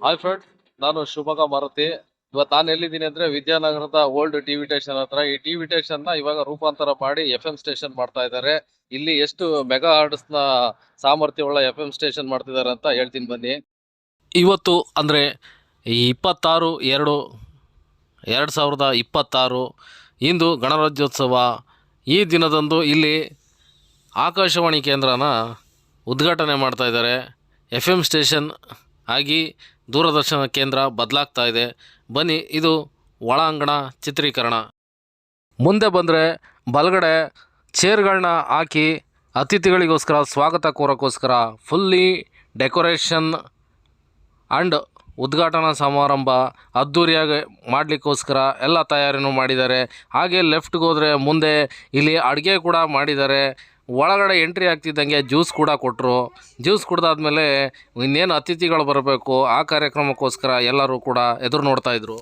Hi friends, ನಾನು ಶಿವಮೊಗ್ಗ ಮಾರುತಿ. ಇವತ್ತು ನಾನು ಎಲ್ಲಿದ್ದೀನಿ ಅಂದ್ರೆ ವಿದ್ಯಾನಗರದ ಓಲ್ಡ್ ಟಿವಿ ಸ್ಟೇಷನ್ ಹತ್ರ. ಈ ಟಿವಿ ಸ್ಟೇಷನ್ ನ ಇವಾಗ ರೂಪಾಂತರ ಮಾಡಿ FM ಸ್ಟೇಷನ್ ಮಾಡ್ತಾ ಇದ್ದಾರೆ. ಇಲ್ಲಿ ಎಷ್ಟು ಮೆಗಾ ಹಾರ್ಟ್ಸ್ ನ ಸಾಮರ್ಥ್ಯವುಳ್ಳ FM ಸ್ಟೇಷನ್ ಮಾಡ್ತಿದ್ದಾರೆ ಅಂತ ಹೇಳ್ತೀನಿ ಬನ್ನಿ. ಇವತ್ತು ಅಂದ್ರೆ ಈ 26/2/2026 ಇಂದು ಗಣರಾಜ್ಯೋತ್ಸವ. ಈ ದಿನದಂದು ಇಲ್ಲಿ ಆಕಾಶವಾಣಿ ಕೇಂದ್ರನ ಉದ್ಘಾಟನೆ ಮಾಡ್ತಾ ಇದ್ದಾರೆ. FM ಸ್ಟೇಷನ್ ಆಗಿ ದೂರದರ್ಶನ ಕೇಂದ್ರ ಬದಲಾಗ್ತಾ ಇದೆ. ಬನ್ನಿ, ಇದು ಒಳಾಂಗಣ ಚಿತ್ರೀಕರಣ. ಮುಂದೆ ಬಂದರೆ ಬಲಗಡೆ ಚೇರ್ಗಳನ್ನ ಹಾಕಿ ಅತಿಥಿಗಳಿಗೋಸ್ಕರ ಸ್ವಾಗತ ಕೋರೋಕ್ಕೋಸ್ಕರ ಫುಲ್ಲಿ ಡೆಕೋರೇಷನ್ ಆ್ಯಂಡ್ ಉದ್ಘಾಟನಾ ಸಮಾರಂಭ ಅದ್ಧೂರಿಯಾಗಿ ಮಾಡಲಿಕ್ಕೋಸ್ಕರ ಎಲ್ಲ ತಯಾರಿನೂ ಮಾಡಿದ್ದಾರೆ. ಹಾಗೆ ಲೆಫ್ಟ್ಗೆ ಹೋದರೆ ಮುಂದೆ ಇಲ್ಲಿ ಅಡುಗೆ ಕೂಡ ಮಾಡಿದ್ದಾರೆ. ಒಳಗಡೆ ಎಂಟ್ರಿ ಆಗ್ತಿದ್ದಂಗೆ ಜ್ಯೂಸ್ ಕೂಡ ಕೊಟ್ಟರು. ಜ್ಯೂಸ್ ಕುಡ್ದಾದ್ಮೇಲೆ ಇನ್ನೇನು ಅತಿಥಿಗಳು ಬರಬೇಕು ಆ ಕಾರ್ಯಕ್ರಮಕ್ಕೋಸ್ಕರ ಎಲ್ಲರೂ ಕೂಡ ಎದುರು ನೋಡ್ತಾ ಇದ್ರು.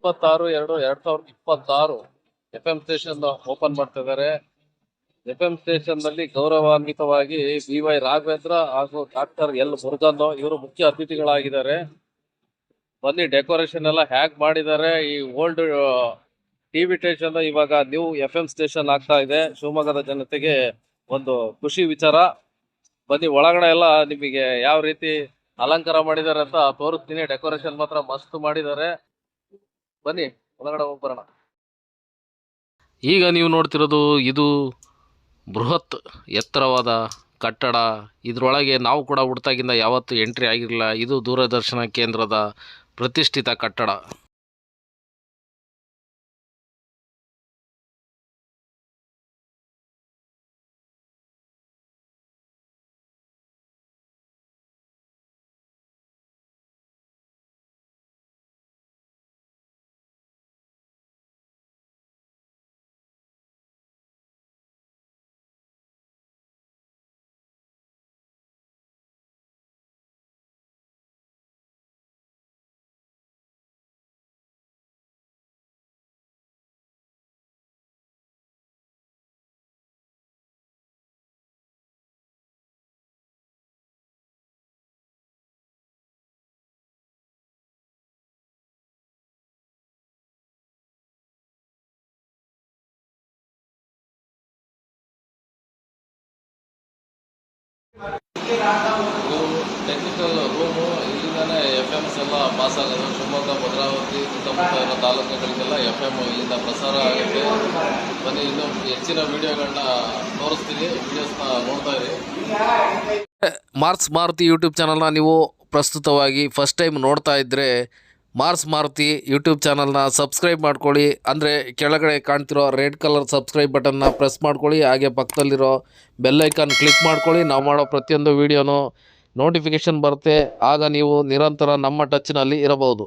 ಇಪ್ಪತ್ತಾರು 2026 FM ಸ್ಟೇಷನ್ ಓಪನ್ ಮಾಡ್ತಾ ಇದ್ದಾರೆ. FM ಸ್ಟೇಷನ್ ನಲ್ಲಿ ಗೌರವಾನ್ವಿತವಾಗಿ BY ರಾಘವೇಂದ್ರ ಹಾಗೂ ಡಾಕ್ಟರ್ L ಮುರುಗನ್ ಇವರು ಮುಖ್ಯ ಅತಿಥಿಗಳಾಗಿದ್ದಾರೆ. ಬನ್ನಿ, ಡೆಕೋರೇಷನ್ ಎಲ್ಲ ಹ್ಯಾಗ್ ಮಾಡಿದ್ದಾರೆ. ಈ ಓಲ್ಡ್ ಟಿವಿ ಸ್ಟೇಷನ್ ಇವಾಗ ನ್ಯೂ FM ಸ್ಟೇಷನ್ ಆಗ್ತಾ ಇದೆ. ಶಿವಮೊಗ್ಗದ ಜನತೆಗೆ ಒಂದು ಖುಷಿ ವಿಚಾರ. ಬನ್ನಿ, ಒಳಗಡೆ ಎಲ್ಲ ನಿಮಗೆ ಯಾವ ರೀತಿ ಅಲಂಕಾರ ಮಾಡಿದ್ದಾರೆ ಅಂತ ತೋರಿಸ್ತೀನಿ. ಡೆಕೋರೇಷನ್ ಮಾತ್ರ ಮಸ್ತ್ ಮಾಡಿದ್ದಾರೆ. ಬನ್ನಿ, ಒಳಗಡೆ ಹೋಗಿ ಬರೋಣ. ಈಗ ನೀವು ನೋಡ್ತಿರೋದು ಇದು ಬೃಹತ್ ಎತ್ತರವಾದ ಕಟ್ಟಡ. ಇದರೊಳಗೆ ನಾವು ಕೂಡ ಹುಟ್ಟಾಗಿಂದ ಯಾವತ್ತೂ ಎಂಟ್ರಿ ಆಗಿರಲಿಲ್ಲ. ಇದು ದೂರದರ್ಶನ ಕೇಂದ್ರದ ಪ್ರತಿಷ್ಠಿತ ಕಟ್ಟಡ. ಇದು ಟೆಕ್ನಿಕಲ್ ರೂಮು. ಇಲ್ಲಿಂದಾನೆ FMs ಎಲ್ಲ ಪಾಸ್ ಆಗೋದು. ಶಿವಮೊಗ್ಗ, ಭದ್ರಾವತಿ, ಸುತ್ತಮುತ್ತ ಇರೋ ತಾಲೂಕುಗಳಿಗೆಲ್ಲ FM ಇಲ್ಲಿಂದ ಪ್ರಸಾರ ಆಗುತ್ತೆ. ಬನ್ನಿ, ಇನ್ನು ಹೆಚ್ಚಿನ ವಿಡಿಯೋಗಳನ್ನ ತೋರಿಸ್ತೀನಿ. ವಿಡಿಯೋಸ್ನ ನೋಡ್ತಾ ಇರಿ. ಮಾರ್ಸ್ ಮಾರುತಿ ಯೂಟ್ಯೂಬ್ ಚಾನಲ್ನ ನೀವು ಪ್ರಸ್ತುತವಾಗಿ ಫಸ್ಟ್ ಟೈಮ್ ನೋಡ್ತಾ ಇದ್ದರೆ ಮಾರ್ಸ್ ಮಾರುತಿ ಯೂಟ್ಯೂಬ್ ಚಾನಲ್ನ ಸಬ್ಸ್ಕ್ರೈಬ್ ಮಾಡ್ಕೊಳ್ಳಿ. ಅಂದರೆ ಕೆಳಗಡೆ ಕಾಣ್ತಿರೋ ರೆಡ್ ಕಲರ್ ಸಬ್ಸ್ಕ್ರೈಬ್ ಬಟನ್ನ ಪ್ರೆಸ್ ಮಾಡ್ಕೊಳ್ಳಿ. ಹಾಗೆ ಪಕ್ಕದಲ್ಲಿರೋ ಬೆಲ್ಲೈಕನ್ ಕ್ಲಿಕ್ ಮಾಡ್ಕೊಳ್ಳಿ. ನಾವು ಮಾಡೋ ಪ್ರತಿಯೊಂದು ವೀಡಿಯೋನು ನೋಟಿಫಿಕೇಷನ್ ಬರುತ್ತೆ. ಆಗ ನೀವು ನಿರಂತರ ನಮ್ಮ ಟಚ್ನಲ್ಲಿ ಇರಬಹುದು.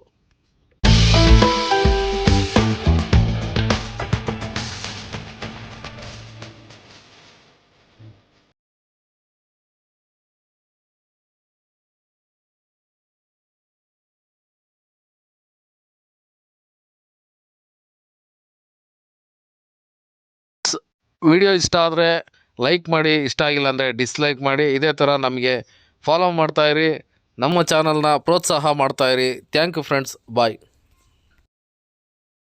ವಿಡಿಯೋ ಇಷ್ಟ ಆದರೆ ಲೈಕ್ ಮಾಡಿ, ಇಷ್ಟ ಆಗಿಲ್ಲ ಅಂದರೆ ಡಿಸ್ಲೈಕ್ ಮಾಡಿ. ಇದೇ ಥರ ನಮಗೆ ಫಾಲೋ ಮಾಡ್ತಾಯಿರಿ, ನಮ್ಮ ಚಾನಲ್ನ ಪ್ರೋತ್ಸಾಹ ಮಾಡ್ತಾಯಿರಿ. Thank you friends, bye.